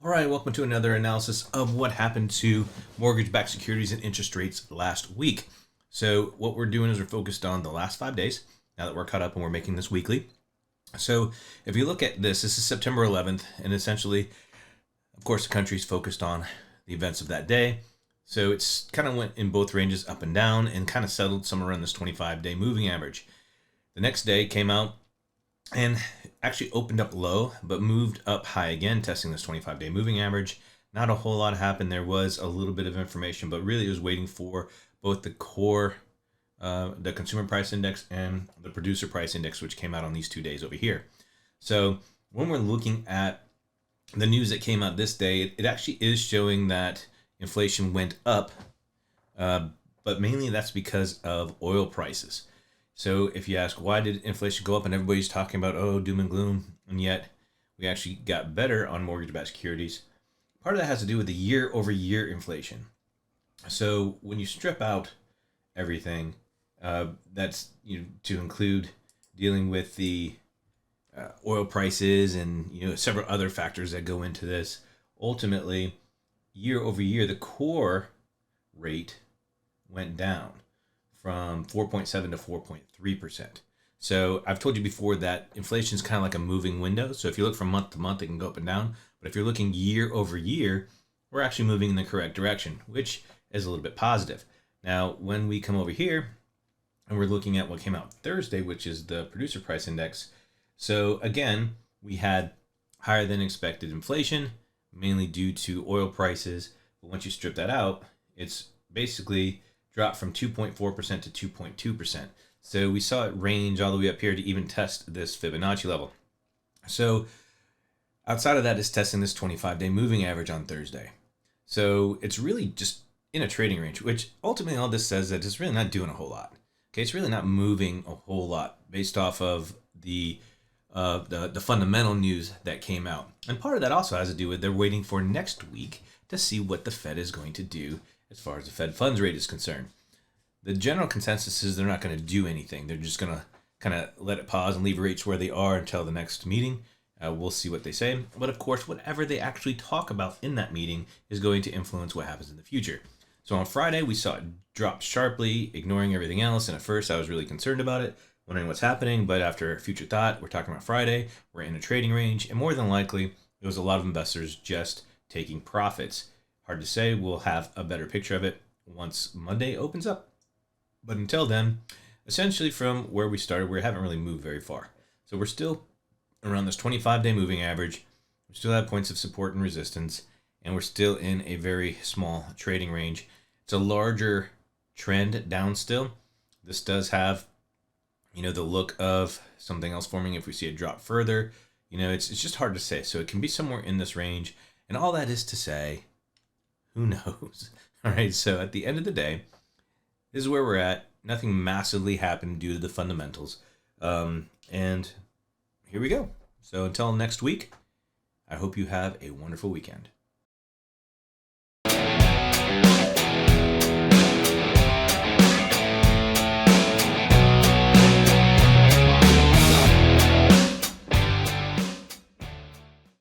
All right, welcome to another analysis of what happened to mortgage-backed securities and interest rates last week. So what we're doing is we're focused on the last 5 days, now that we're caught up and we're making this weekly. So if you look at this is September 11th, and essentially, of course, the country's focused on the events of that day. So it's kind of went in both ranges up and down and kind of settled somewhere around this 25-day moving average. The next day came out and actually opened up low, but moved up high again, testing this 25-day moving average. Not a whole lot happened. There was a little bit of information, but really it was waiting for both the core, the consumer price index and the producer price index, which came out on these 2 days over here. So when we're looking at the news that came out this day, it actually is showing that inflation went up, but mainly that's because of oil prices. So if you ask, why did inflation go up, and everybody's talking about, oh, doom and gloom, and yet we actually got better on mortgage-backed securities, part of that has to do with the year-over-year inflation. So when you strip out everything, that's to include dealing with the oil prices and several other factors that go into this. Ultimately, year over year, the core rate went down from 4.7 to 4.3%. So I've told you before that inflation is kind of like a moving window. So if you look from month to month, it can go up and down. But if you're looking year over year, we're actually moving in the correct direction, which is a little bit positive. Now, when we come over here and we're looking at what came out Thursday, which is the producer price index. So again, we had higher than expected inflation, mainly due to oil prices. But once you strip that out, it's basically dropped from 2.4% to 2.2%. So we saw it range all the way up here to even test this Fibonacci level. So outside of that is testing this 25-day moving average on Thursday. So it's really just in a trading range, which ultimately all this says that it's really not doing a whole lot. Okay, it's really not moving a whole lot based off of the fundamental news that came out. And part of that also has to do with they're waiting for next week to see what the Fed is going to do as far as the Fed funds rate is concerned. The general consensus is they're not going to do anything. They're just going to kind of let it pause and leave rates where they are until the next meeting. We'll see what they say. But of course, whatever they actually talk about in that meeting is going to influence what happens in the future. So on Friday, we saw it drop sharply, ignoring everything else. And at first, I was really concerned about it, wondering what's happening. But after future thought, we're talking about Friday. We're in a trading range. And more than likely, it was a lot of investors just taking profits. Hard to say. We'll have a better picture of it once Monday opens up. But until then, essentially from where we started, we haven't really moved very far. So we're still around this 25-day moving average. We still have points of support and resistance, and we're still in a very small trading range. It's a larger trend down still. This does have, the look of something else forming if we see it drop further. It's just hard to say. So it can be somewhere in this range. And all that is to say, who knows? All right, so at the end of the day, this is where we're at. Nothing massively happened due to the fundamentals. And here we go. So until next week, I hope you have a wonderful weekend.